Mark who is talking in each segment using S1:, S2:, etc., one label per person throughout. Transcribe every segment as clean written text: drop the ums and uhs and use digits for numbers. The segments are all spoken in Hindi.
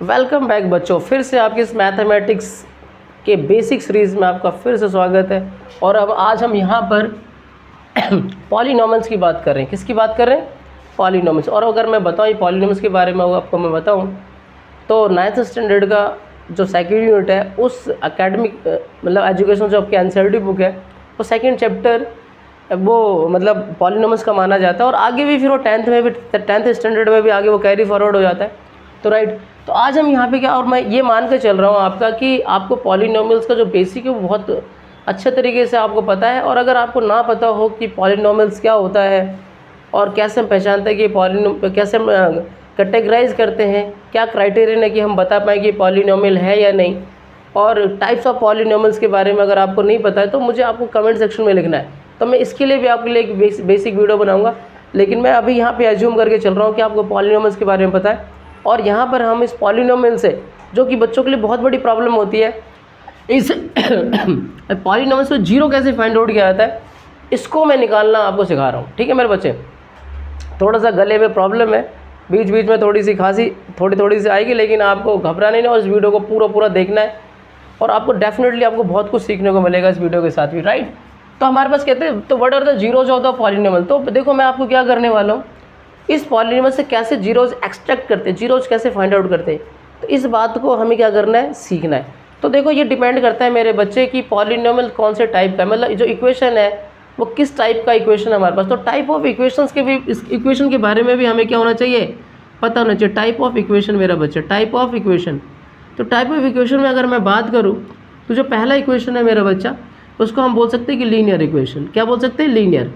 S1: वेलकम बैक बच्चों, फिर से आपकी इस मैथमेटिक्स के बेसिक सीरीज़ में आपका फिर से स्वागत है। और अब आज हम यहाँ पर पॉलीनॉमियल्स की बात कर रहे हैं। किसकी बात कर रहे हैं? पॉलीनॉमियल्स। और अगर मैं बताऊँ ये पॉलीनॉमियल्स के बारे में आपको मैं बताऊँ तो 9th स्टैंडर्ड का जो सेकेंड यूनिट है उस एकेडमिक मतलब एजुकेशन जो आपकी एनसीईआरटी बुक है वो सेकेंड चैप्टर वो मतलब पॉलीनॉमियल्स का माना जाता है। और आगे भी फिर वो 10th में भी 10th स्टैंडर्ड में भी आगे वो कैरी फॉरवर्ड हो जाता है। तो राइट, तो आज हम यहाँ पे क्या, और मैं ये मान के चल रहा हूँ आपका कि आपको पॉलीनॉमियल्स का जो बेसिक है वो बहुत अच्छे तरीके से आपको पता है। और अगर आपको ना पता हो कि पॉलीनॉमियल्स क्या होता है और कैसे हम पहचानते हैं कि कैसे हम कैटेगराइज करते हैं, क्या क्राइटेरियन है कि हम बता पाएँ कि पॉलीनॉमियल है या नहीं, और टाइप्स ऑफ पॉलीनॉमियल्स के बारे में अगर आपको नहीं पता है तो मुझे आपको कमेंट सेक्शन में लिखना है। तो मैं इसके लिए भी आपके लिए एक बेसिक वीडियो बनाऊँगा। लेकिन मैं अभी यहाँ पर एज्यूम करके चल रहा हूँ कि आपको पॉलीनॉमियल्स के बारे में पता है। और यहाँ पर हम इस पॉलीनॉमियल से, जो कि बच्चों के लिए बहुत बड़ी प्रॉब्लम होती है, इस पॉलीनॉमियल से जीरो कैसे फाइंड आउट किया जाता है, इसको मैं निकालना आपको सिखा रहा हूँ। ठीक है मेरे बच्चे, थोड़ा सा गले में प्रॉब्लम है, बीच बीच में थोड़ी सी खांसी थोड़ी सी आएगी, लेकिन आपको घबराना नहीं और इस वीडियो को पूरा देखना है और आपको डेफिनेटली आपको बहुत कुछ सीखने को मिलेगा इस वीडियो के साथ भी। राइट, तो हमारे पास कहते हैं तो what are the zeros of the polynomial. तो देखो मैं आपको क्या करने वाला हूँ, इस पॉलीनॉमियल से कैसे जीरोज एक्सट्रैक्ट करते हैं, जीरोज कैसे फाइंड आउट करते हैं, तो इस बात को हमें क्या करना है, सीखना है। तो देखो ये डिपेंड करता है मेरे बच्चे कि पॉलीनॉमियल कौन से टाइप का है, मतलब जो इक्वेशन है वो किस टाइप का इक्वेशन है हमारे पास। तो टाइप ऑफ इक्वेशंस के भी, इस इक्वेशन के बारे में भी हमें क्या होना चाहिए, पता होना चाहिए। टाइप ऑफ इक्वेशन मेरा बच्चा, टाइप ऑफ इक्वेशन। तो टाइप ऑफ इक्वेशन में अगर मैं बात करूँ तो जो पहला इक्वेशन है मेरा बच्चा, उसको हम बोल सकते हैं कि लीनियर इक्वेशन। क्या बोल सकते हैं? लीनियर।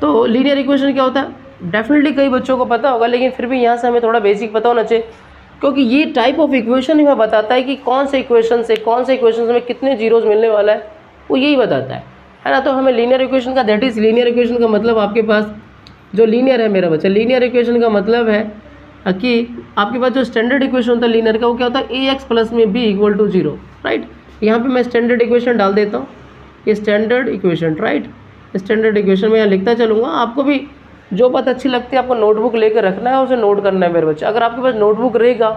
S1: तो लीनियर इक्वेशन क्या होता है, डेफिनेटली कई बच्चों को पता होगा, लेकिन फिर भी यहाँ से हमें थोड़ा बेसिक पता होना चाहिए, क्योंकि ये टाइप ऑफ इक्वेशन ही हमें बताता है कि कौन से इक्वेशन में कितने जीरोज मिलने वाला है, वो यही बताता है ना। तो हमें लीनियर इक्वेशन का, दैट इज़ लीनियर इक्वेशन का मतलब आपके पास जो लीनियर है मेरा बच्चा, लीनियर इक्वेशन का मतलब है कि आपके पास जो स्टैंडर्ड इक्वेशन होता है लीनियर का, वो क्या होता है, ए एक्स प्लस में B equal to zero. Right, यहाँ पर मैं स्टैंडर्ड इक्वेशन डाल देता हूँ, ये standard equation. Right, standard equation में यहाँ लिखता चलूँगा। आपको भी जो बात अच्छी लगती है आपको नोटबुक लेकर रखना है, उसे नोट करना है मेरे बच्चे। अगर आपके पास नोटबुक रहेगा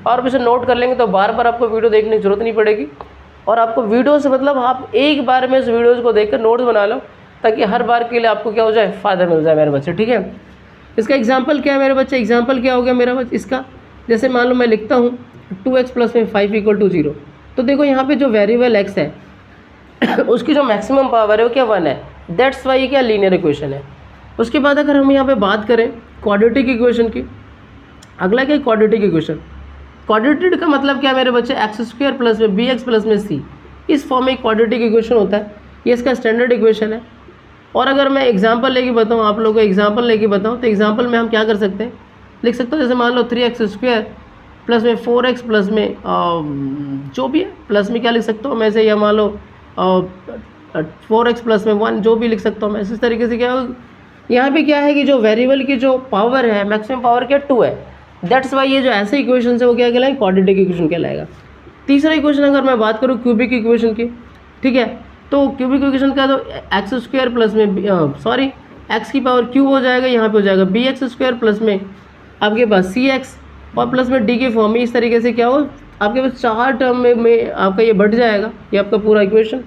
S1: और उसे नोट कर लेंगे तो बार बार आपको वीडियो देखने की जरूरत नहीं पड़ेगी। और आपको वीडियो से मतलब आप एक बार में इस वीडियोज़ को देखकर नोट्स बना लो, ताकि हर बार के लिए आपको क्या हो जाए, फ़ायदा मिल जाए मेरे बच्चे। ठीक है, इसका एग्जाम्पल क्या है मेरे बच्चे, एग्जाम्पल क्या हो गया मेरा बच्चे इसका, जैसे मान लो मैं लिखता हूँ 2x प्लस में 5 इक्वल टू 0। तो देखो यहाँ पर जो वेरिएबल x है उसकी जो मैक्सिमम पावर है वो क्या 1 है, दैट्स वाई क्या लीनियर इक्वेशन है। उसके बाद अगर हम यहाँ पे बात करें क्वाड्रेटिक इक्वेशन की, अगला क्या, क्वाड्रेटिक इक्वेशन। क्वाड्रेटिक का मतलब क्या है मेरे बच्चे, एक्स स्क्वायर प्लस में बी एक्स प्लस में सी, इस फॉर्म में क्वाड्रेटिक इक्वेशन होता है। ये इसका स्टैंडर्ड इक्वेशन है। और अगर मैं एग्जांपल लेके बताऊँ, आप लोगों को एग्जांपल लेके बताऊँ, तो एग्जांपल में हम क्या कर सकते हैं, लिख सकते हो जैसे मान लो 3x स्क्वायर प्लस में 4x प्लस में जो भी है प्लस में क्या लिख सकता हूँ मैं से, या मान लो 4x प्लस में 1, जो भी लिख सकता हूँ मैं। इस तरीके से क्या होगा, यहाँ पे क्या है कि जो वेरिएबल की जो पावर है, मैक्सिमम पावर क्या 2 है, दैट्स वाई ये जो ऐसे इक्वेशन है वो क्या कहलाएगा, क्वाड्रेटिक इक्वेशन कहलाएगा। तीसरा इक्वेशन अगर मैं बात करूँ क्यूबिक इक्वेशन की, ठीक है, तो क्यूबिक इक्वेशन का तो एक्स स्क्वायर प्लस में एक्स की पावर क्यूब हो जाएगा, यहाँ पे हो जाएगा बी एक्स स्क्वायर प्लस में आपके पास सी एक्स और प्लस में डी के फॉर्म में। इस तरीके से क्या हो, आपके पास 4 टर्म में आपका ये बढ़ जाएगा, ये आपका पूरा इक्वेशन।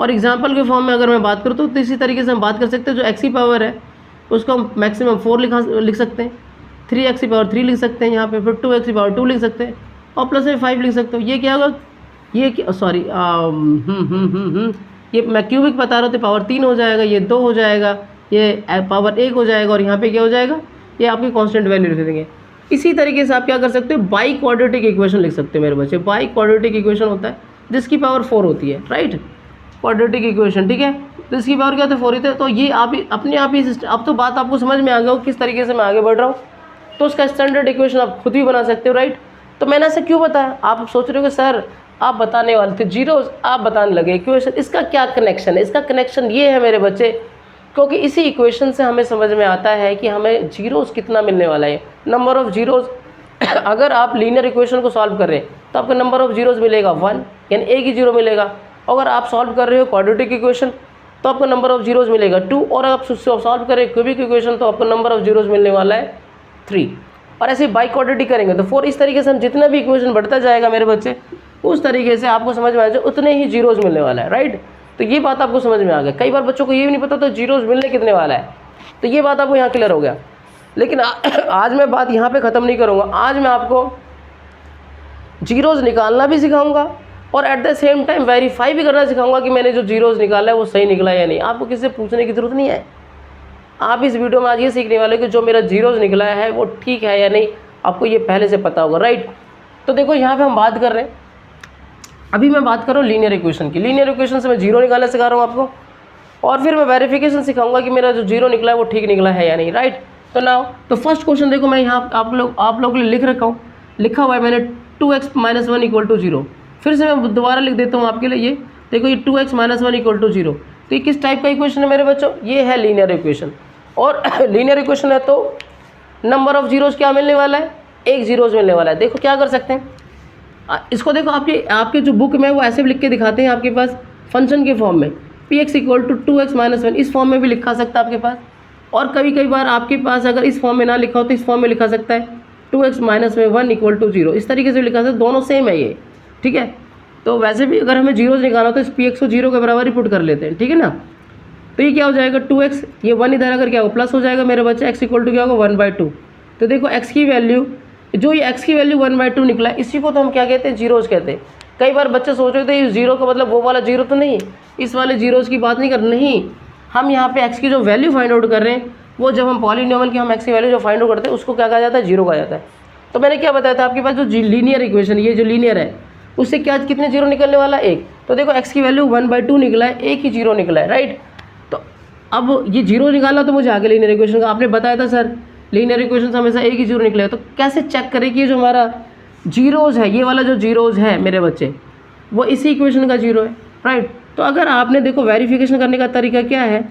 S1: और एग्जाम्पल के फॉर्म में अगर मैं बात करूँ तो इसी तरीके से हम बात कर सकते हैं, जो एक्स की पावर है उसको हम मैक्सिमम 4 लिख सकते हैं, 3x की पावर 3 लिख सकते हैं यहाँ पे, फिर 2x की पावर 2 लिख सकते हैं और प्लस में 5 लिख सकते हो। ये क्या होगा, ये सॉरी ये मैं क्यूबिक बता रहा हूँ, तो पावर 3 हो जाएगा, ये 2 हो जाएगा, ये पावर 1 हो जाएगा, और यहाँ पे क्या हो जाएगा, ये आपकी कांस्टेंट वैल्यू लिख देंगे। इसी तरीके से आप क्या कर सकते हो, बाई क्वाड्रेटिक इक्वेशन लिख सकते हैं मेरे बच्चे। बाई क्वाड्रेटिक इक्वेशन होता है जिसकी पावर 4 होती है। राइट, क्वाड्रेटिक इक्वेशन, ठीक है, तो इसकी पावर क्या होता है 4 होती है। तो ये आप अपने आप ही अब तो बात आपको समझ में आ गया हो किस तरीके से मैं आगे बढ़ रहा हूँ। तो उसका स्टैंडर्ड इक्वेशन आप खुद भी बना सकते हो। राइट, तो मैंने ऐसा क्यों बताया, आप सोच रहे हो कि सर आप बताने वाले थे जीरोज, आप बताने लगे इक्वेशन, इसका क्या कनेक्शन है। इसका कनेक्शन ये है मेरे बच्चे, क्योंकि इसी इक्वेशन से हमें समझ में आता है कि हमें जीरोज कितना मिलने वाला है, नंबर ऑफ़ जीरोज। अगर आप लीनियर इक्वेशन को सॉल्व कर रहे हैं तो आपका नंबर ऑफ़ जीरोज मिलेगा 1, यानी एक ही जीरो मिलेगा। अगर आप सॉल्व कर रहे हो क्वाड्रेटिक इक्वेशन तो आपको नंबर ऑफ़ जीरोज मिलेगा 2, और आप सॉल्व करें क्यूबिक इक्वेशन तो आपको नंबर ऑफ़ जीरोज मिलने वाला है 3। और ऐसे बाई क्वाड्रेटिक करेंगे तो 4। इस तरीके से हम जितना भी इक्वेशन बढ़ता जाएगा मेरे बच्चे, उस तरीके से आपको समझ में आ जाए उतने ही जीरोज मिलने वाला है, राइट। तो ये बात आपको समझ में आ गया। कई बार बच्चों को ये भी नहीं पता तो जीरोज मिलने कितने वाला है, तो ये बात आपको यहाँ क्लियर हो गया। लेकिन आज मैं बात यहाँ पे ख़त्म नहीं करूँगा। आज मैं आपको जीरोज निकालना भी सिखाऊंगा और at the same time verify भी करना सिखाऊंगा कि मैंने जो जीरोज निकाला है वो सही निकला या नहीं। आपको किसी से पूछने की ज़रूरत नहीं है। आप इस वीडियो में आज ये सीखने वाले कि जो मेरा जीरोज निकला है वो ठीक है या नहीं, आपको ये पहले से पता होगा, राइट। तो देखो यहाँ पे हम बात कर रहे हैं, अभी मैं बात कर रहा हूँ लीनियर इक्वेशन की। लीनियर इक्वेशन से मैं जीरो निकालना सिखा रहा हूँ आपको, और फिर मैं वेरिफिकेशन सिखाऊंगा कि मेरा जो जीरो निकला है वो ठीक निकला है या नहीं, राइट। तो नाउ तो फर्स्ट क्वेश्चन देखो, मैं यहाँ आप लोग के लिए लिख रखा हूँ, लिखा हुआ है मैंने 2x - 1 = 0। फिर से मैं दोबारा लिख देता हूँ आपके लिए, ये देखो ये 2x - 1 = 0। तो ये किस टाइप का इक्वेशन है मेरे बच्चों, ये है लीनियर इक्वेशन। और लीनियर इक्वेशन है तो नंबर ऑफ जीरोज क्या मिलने वाला है, 1 जीरोज मिलने वाला है। देखो क्या कर सकते हैं, इसको देखो आपके जो बुक में वो ऐसे भी लिख के दिखाते हैं आपके पास फंक्शन के फॉर्म में, px = 2x - 1 इस फॉर्म में भी लिखा सकता है आपके पास। और कभी बार आपके पास अगर इस फॉर्म में ना लिखा हो तो इस फॉर्म में लिखा सकता है 2x - 1 = 0। इस तरीके से लिखा सकता है, दोनों सेम है ये, ठीक है। तो वैसे भी अगर हमें जीरोज निकालना हो तो इस px को 0 के बराबर ही पुट कर लेते हैं, ठीक है ना। तो ये क्या हो जाएगा 2x, ये 1 इधर अगर क्या होगा प्लस हो जाएगा मेरे बच्चे, x = क्या होगा 1/2। तो देखो x की वैल्यू, जो ये x की वैल्यू 1/2 निकला है, इसी को तो हम क्या कहते हैं, जीरोज कहते हैं। कई बार बच्चे सोच रहे थे ये जीरो का मतलब वो वाला जीरो तो नहीं, इस वाले जीरोज की बात नहीं कर, नहीं, हम यहाँ पे x की जो वैल्यू फाइंड आउट कर रहे हैं वो जब हम पॉलीनोमियल की हम x की वैल्यू जो फाइंड आउट करते हैं उसको क्या कहा जाता है, जीरो कहा जाता है। तो मैंने क्या बताया था आपके पास, जो लीनियर इक्वेशन ये जो लीनियर है उससे क्या कितने जीरो निकलने वाला है, 1। तो देखो x की वैल्यू 1/2 निकला है, एक ही जीरो निकला है, राइट। तो अब ये जीरो निकाला तो मुझे आगे लीनियर इक्वेशन का आपने बताया था सर लीनियर इक्वेशन से हमेशा एक ही जीरो निकलेगा। तो कैसे चेक करें कि ये जो हमारा जीरोज है, ये वाला जो जीरोज है मेरे बच्चे वो इसी इक्वेशन का जीरो है, राइट। तो अगर आपने देखो वेरिफिकेशन करने का तरीका क्या है,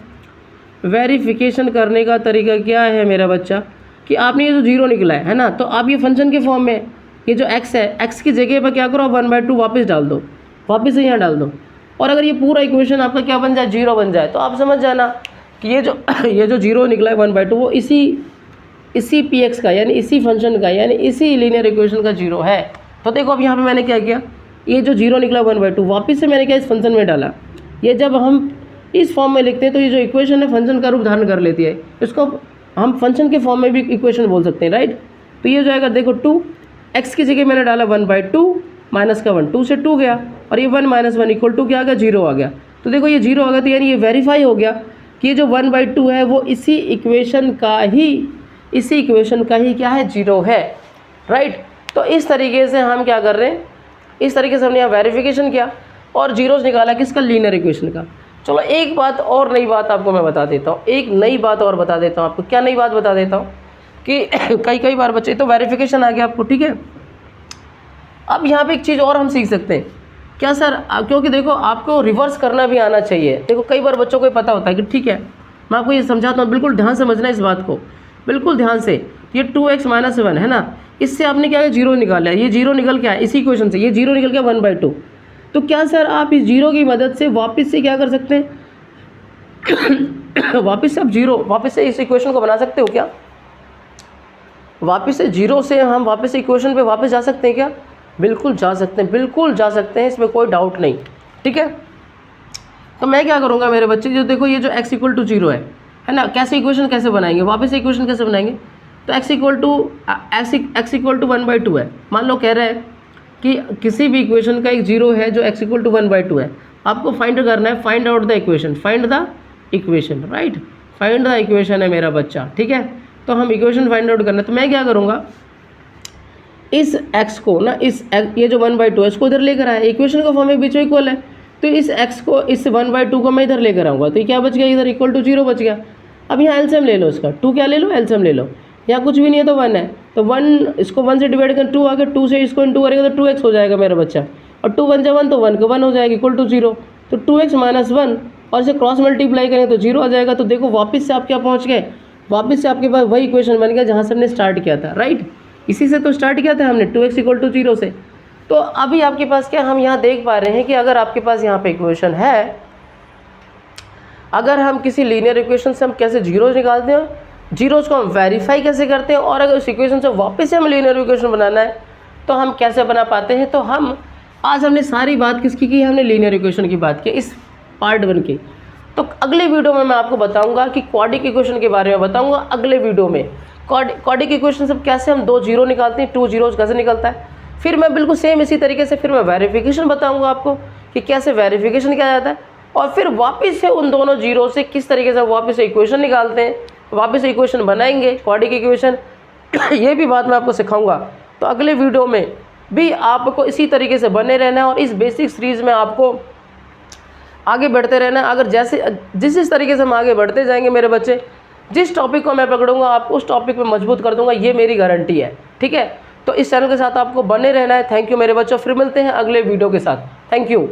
S1: वेरिफिकेशन करने का तरीका क्या है मेरा बच्चा, कि आपने ये जो जीरो निकला है ना, तो आप ये फंक्शन के फॉर्म में ये जो x है, x की जगह पर क्या करो, 1/2 वापस डाल दो, वापस से यहाँ डाल दो। और अगर ये पूरा इक्वेशन आपका क्या बन जाए, जीरो बन जाए, तो आप समझ जाना कि ये जो जीरो निकला है 1/2 वो इसी px का यानी इसी फंक्शन का यानी इसी लीनियर इक्वेशन का जीरो है। तो देखो अब यहाँ पे मैंने क्या किया, ये जो जीरो निकला 1/2 वापस से मैंने क्या इस फंक्शन में डाला। ये जब हम इस फॉर्म में लिखते हैं तो ये जो इक्वेशन है फंक्शन का रूप धारण कर लेती है, इसको हम फंक्शन के फॉर्म में भी इक्वेशन बोल सकते हैं, राइट। तो ये जो आएगा देखो 2, x की जगह मैंने डाला 1/2 माइनस का 1, 2 से 2 गया और ये 1 - 1 = क्या आ गया, जीरो आ गया। तो देखो ये जीरो आ गया, तो यानी ये वेरीफाई हो गया कि ये जो 1/2 है वो इसी इक्वेशन का ही क्या है, जीरो है, राइट। तो इस तरीके से हम क्या कर रहे हैं, इस तरीके से हमने यहाँ वेरिफिकेशन किया और जीरोज निकाला किसका, लीनियर इक्वेशन का। चलो एक बात और नई बात आपको मैं बता देता हूँ, एक नई बात और बता देता हूँ आपको। क्या नई बात बता देता हूँ कि कई बार बच्चे, तो वेरिफिकेशन आ गया आपको, ठीक है। अब यहाँ पे एक चीज़ और हम सीख सकते हैं क्या सर, क्योंकि देखो आपको रिवर्स करना भी आना चाहिए। देखो कई बार बच्चों को ये पता होता है कि ठीक है मैं आपको ये समझाता हूँ, बिल्कुल ध्यान समझना इस बात को, बिल्कुल ध्यान से। ये 2x - 1 है ना, इससे आपने क्या जीरो निकाला है, ये जीरो निकल क्या है, इसी इक्वेशन से ये जीरो निकल गया 1/2। तो क्या सर आप इस जीरो की मदद से वापस से क्या कर सकते हैं वापस से आप वापस से इस इक्वेशन को बना सकते हो क्या, वापस से जीरो से हम वापस से इक्वेशन पे वापस जा सकते हैं क्या, बिल्कुल जा सकते हैं, बिल्कुल जा सकते हैं, इसमें कोई डाउट नहीं, ठीक है। तो मैं क्या करूँगा मेरे बच्चे, जो देखो ये जो x = 0 है ना, कैसे इक्वेशन कैसे बनाएंगे, वापस से इक्वेशन कैसे बनाएंगे। तो x = 1/2 है, मान लो कह रहा है कि किसी भी इक्वेशन का एक जीरो है जो x = 1/2 है, आपको फाइंड करना है, find out the equation, find the equation, right, find the equation है मेरा बच्चा, ठीक है। तो हम इक्वेशन फाइंड आउट करना है, तो मैं क्या करूँगा, इस x को ना, ये जो 1/2 है इसको इधर लेकर आया, इक्वेशन का फॉर्म में बीच में इक्वल है, तो इस x को, इस 1/2 को मैं इधर लेकर आऊँगा, तो ये क्या बच गया, इधर = 0 बच गया। अब यहाँ एलसीएम ले लो इसका, 2 क्या ले लो, एलसीएम ले लो, यहाँ कुछ भी नहीं है तो 1 है, तो 1 इसको 1 से डिवाइड कर 2 आ गया, 2 से इसको इंटू करेगा तो 2x हो जाएगा मेरा बच्चा, और 2 1 1 तो 1 का 1 हो जाएगा = 0। तो 2x - 1 और इसे क्रॉस मल्टीप्लाई करेंगे तो 0 आ जाएगा। तो देखो वापस से आप क्या पहुँच गए, वापस से आपके पास वही इक्वेशन बन गया जहाँ से हमने स्टार्ट किया था, राइट। इसी से तो स्टार्ट किया था हमने, 2x = 0 से। तो अभी आपके पास क्या, हम यहाँ देख पा रहे हैं कि अगर आपके पास यहाँ पे इक्वेशन है, अगर हम किसी लीनियर इक्वेशन से हम कैसे जीरोज निकालते हैं जीरोज़ को हम वेरीफाई कैसे करते हैं, और अगर उस इक्वेशन से वापस से हमें लीनियर इक्वेशन बनाना है तो हम कैसे बना पाते हैं। तो हम आज हमने सारी बात किसकी की, हमने लीनियर इक्वेशन की बात की इस पार्ट 1 की। तो अगले वीडियो में मैं आपको बताऊंगा कि क्वाड्रिक इक्वेशन के बारे में बताऊंगा अगले वीडियो में। क्वाड्रिक इक्वेशन सब कैसे हम 2 जीरो निकालते हैं, 2 जीरोज़ कैसे निकलता है। फिर मैं बिल्कुल सेम इसी तरीके से फिर मैं वेरिफिकेशन बताऊंगा आपको कि कैसे वेरिफिकेशन किया जाता है, और फिर वापस से उन दोनों जीरो से किस तरीके से वापस से इक्वेशन निकालते हैं, वापस से इक्वेशन बनाएंगे क्वाड्रिक इक्वेशन। ये भी बात मैं आपको सिखाऊंगा। तो अगले वीडियो में भी आपको इसी तरीके से बने रहना है और इस बेसिक सीरीज़ में आपको आगे बढ़ते रहना है। अगर जैसे जिस तरीके से हम आगे बढ़ते जाएंगे मेरे बच्चे, जिस टॉपिक को मैं पकड़ूंगा आपको उस टॉपिक पे मजबूत कर दूंगा, ये मेरी गारंटी है। ठीक है, तो इस चैनल के साथ आपको बने रहना है। थैंक यू मेरे बच्चों, फिर मिलते हैं अगले वीडियो के साथ। Thank you.